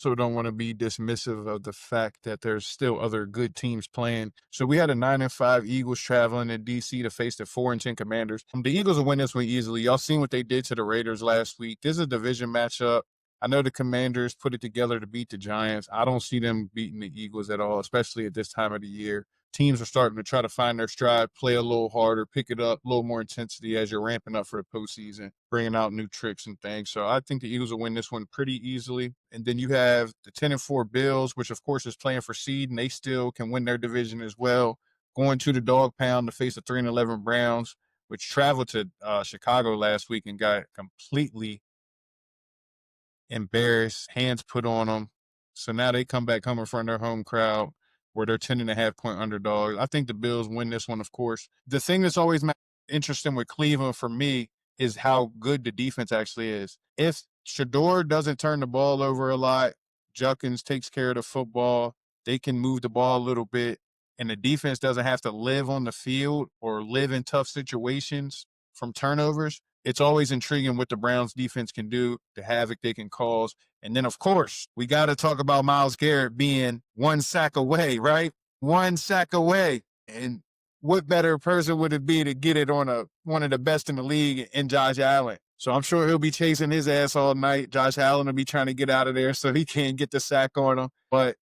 So don't want to be dismissive of the fact that there's still other good teams playing. So we had a 9-5 Eagles traveling to DC to face the 4-10 Commanders. The Eagles will win this one easily. Y'all seen what they did to the Raiders last week. This is a division matchup. I know the Commanders put it together to beat the Giants. I don't see them beating the Eagles at all, especially at this time of the year. Teams are starting to try to find their stride, play a little harder, pick it up, a little more intensity as you're ramping up for the postseason, bringing out new tricks and things. So I think the Eagles will win this one pretty easily. And then you have the 10-4 Bills, which of course is playing for seed, and they still can win their division as well. Going to the dog pound to face the 3-11 Browns, which traveled to Chicago last week and got completely embarrassed, hands put on them. So now they come back home in front of their home crowd where they're 10.5-point underdogs. I think the Bills win this one, of course. The thing that's always interesting with Cleveland for me is how good the defense actually is. If Shador doesn't turn the ball over a lot, Judkins takes care of the football, they can move the ball a little bit, and the defense doesn't have to live on the field or live in tough situations from turnovers, it's always intriguing what the Browns defense can do, the havoc they can cause. And then, of course, we got to talk about Myles Garrett being one sack away, right? One sack away. And what better person would it be to get it on one of the best in the league in Josh Allen? So I'm sure he'll be chasing his ass all night. Josh Allen will be trying to get out of there so he can't get the sack on him. But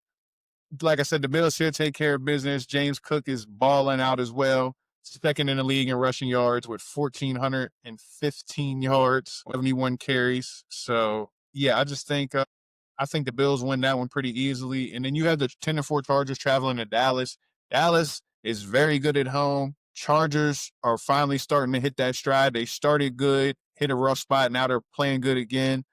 like I said, the Bills should take care of business. James Cook is balling out as well. Second in the league in rushing yards with 1,415 yards, 71 carries. So, yeah, I think the Bills win that one pretty easily. And then you have the 10-4 Chargers traveling to Dallas. Dallas is very good at home. Chargers are finally starting to hit that stride. They started good, hit a rough spot. Now they're playing good again.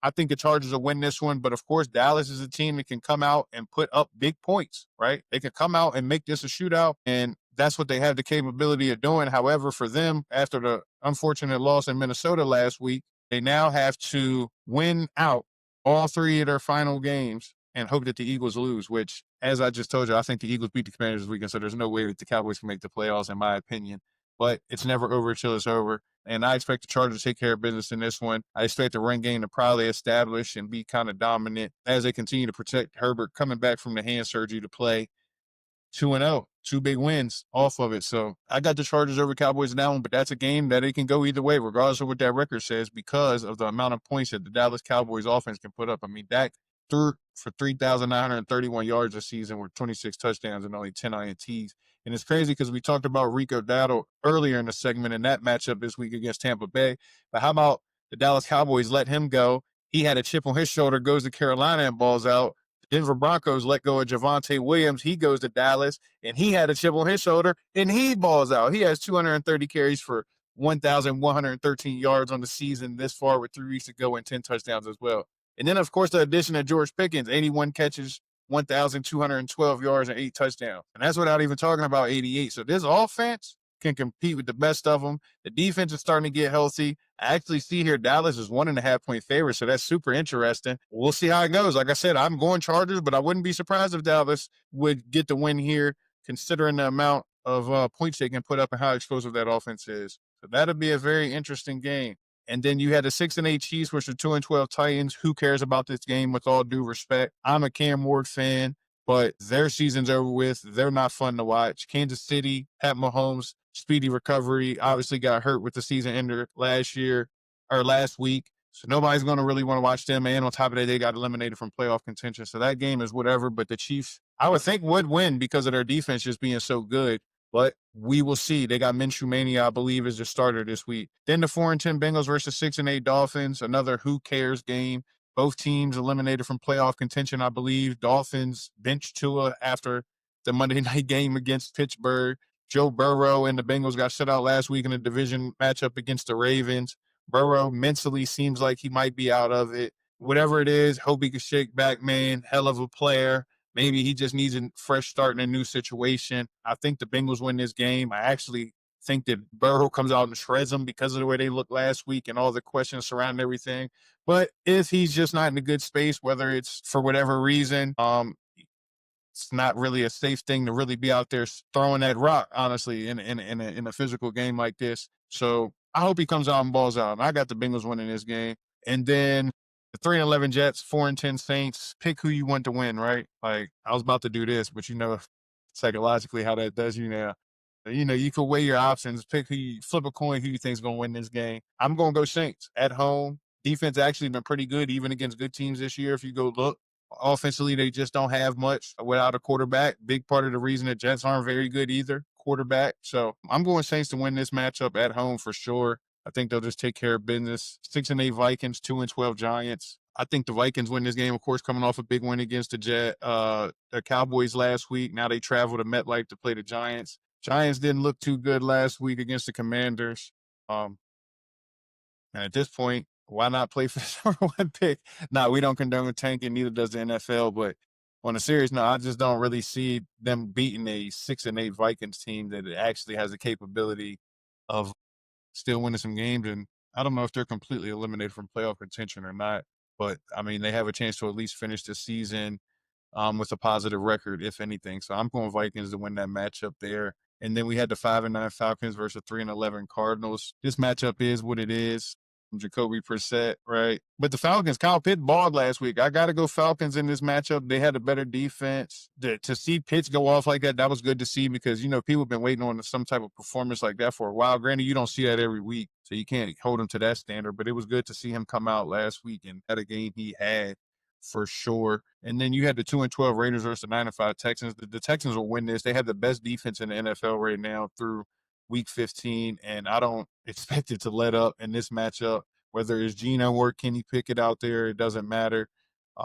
I think the Chargers will win this one, but of course, Dallas is a team that can come out and put up big points, right? They can come out and make this a shootout, and that's what they have the capability of doing. However, for them, after the unfortunate loss in Minnesota last week, they now have to win out all three of their final games and hope that the Eagles lose, which, as I just told you, I think the Eagles beat the Commanders this weekend, so there's no way that the Cowboys can make the playoffs, in my opinion. But it's never over until it's over. And I expect the Chargers to take care of business in this one. I expect the run game to probably establish and be kind of dominant as they continue to protect Herbert coming back from the hand surgery to play 2-0, two big wins off of it. So I got the Chargers over Cowboys in that one, but that's a game that it can go either way, regardless of what that record says, because of the amount of points that the Dallas Cowboys offense can put up. I mean, Dak threw for 3,931 yards this season with 26 touchdowns and only 10 INTs. And it's crazy because we talked about Rico Dowdle earlier in the segment in that matchup this week against Tampa Bay. But how about the Dallas Cowboys let him go? He had a chip on his shoulder, goes to Carolina and balls out. Denver Broncos let go of Javonte Williams. He goes to Dallas, and he had a chip on his shoulder, and he balls out. He has 230 carries for 1,113 yards on the season this far with 3 weeks to go and 10 touchdowns as well. And then, of course, the addition of George Pickens, 81 catches, 1,212 yards, and 8 touchdowns. And that's without even talking about 88. So this offense can compete with the best of them. The defense is starting to get healthy. I actually see here Dallas is 1.5-point favorite, so that's super interesting. We'll see how it goes. Like I said, I'm going Chargers, but I wouldn't be surprised if Dallas would get the win here, considering the amount of points they can put up and how explosive that offense is. So that'll be a very interesting game. And then you had the 6-8 Chiefs, which are 2-12 Titans. Who cares about this game? With all due respect, I'm a Cam Ward fan, but their season's over with. They're not fun to watch. Kansas City, Pat Mahomes, speedy recovery. Obviously got hurt with the season ender last week. So nobody's going to really want to watch them. And on top of that, they got eliminated from playoff contention. So that game is whatever. But the Chiefs, I would think, would win because of their defense just being so good. But we will see. They got Minshew Mania, I believe, as the starter this week. Then the 4-10 Bengals versus 6-8 Dolphins. Another who cares game. Both teams eliminated from playoff contention, I believe. Dolphins benched Tua after the Monday night game against Pittsburgh. Joe Burrow and the Bengals got shut out last week in a division matchup against the Ravens. Burrow mentally seems like he might be out of it. Whatever it is, hope he can shake back, man. Hell of a player. Maybe he just needs a fresh start in a new situation. I think the Bengals win this game. I actually think that Burrow comes out and shreds them because of the way they looked last week and all the questions surrounding everything. But if he's just not in a good space, whether it's for whatever reason, it's not really a safe thing to really be out there throwing that rock, honestly, in a physical game like this. So I hope he comes out and balls out. And I got the Bengals winning this game. And then The 3-11 Jets, 4-10 Saints. Pick who you want to win, right? Like I was about to do this, but you know psychologically how that does you now. You know, you could weigh your options, pick who you flip a coin, who you think's gonna win this game. I'm gonna go Saints at home. Defense actually been pretty good, even against good teams this year. If you go look, offensively, they just don't have much without a quarterback. Big part of the reason the Jets aren't very good either, quarterback. So I'm going Saints to win this matchup at home for sure. I think they'll just take care of business. 6-8 Vikings, 2-12 Giants. I think the Vikings win this game, of course, coming off a big win against the Cowboys last week. Now they travel to MetLife to play the Giants. Giants didn't look too good last week against the Commanders. Um, and at this point, why not play for the number one pick? Nah, we don't condone tanking, neither does the NFL. But on a serious note, I just don't really see them beating a 6-8 Vikings team that actually has the capability of still winning some games. And I don't know if they're completely eliminated from playoff contention or not. But I mean, they have a chance to at least finish the season with a positive record, if anything. So I'm going Vikings to win that matchup there. And then we had the 5-9 Falcons versus 3-11 Cardinals. This matchup is what it is. Jacoby Brissett, right? But the Falcons, Kyle Pitts balled last week. I got to go Falcons in this matchup. They had a better defense. To see Pitts go off like that was good to see because, you know, people have been waiting on some type of performance like that for a while. Granted, you don't see that every week, so you can't hold him to that standard. But it was good to see him come out last week and had a game he had for sure. And then you had the 2-12 Raiders versus the 9-5 Texans. The Texans will win this. They have the best defense in the NFL right now through week 15, and I don't expect it to let up in this matchup. Whether it's Geno or Kenny Pickett out there, it doesn't matter.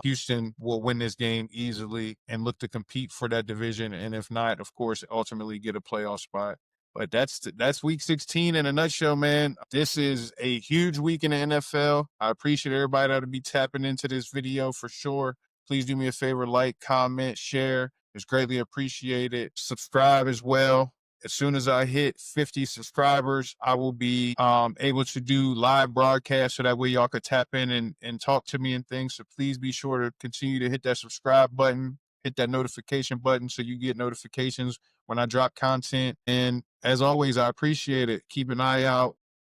Houston will win this game easily and look to compete for that division. And if not, of course, ultimately get a playoff spot. But that's week 16 in a nutshell, man. This is a huge week in the NFL. I appreciate everybody that'll be tapping into this video for sure. Please do me a favor, like, comment, share. It's greatly appreciated. Subscribe as well. As soon as I hit 50 subscribers, I will be able to do live broadcasts so that way y'all could tap in and talk to me and things. So please be sure to continue to hit that subscribe button, hit that notification button so you get notifications when I drop content. And as always, I appreciate it. Keep an eye out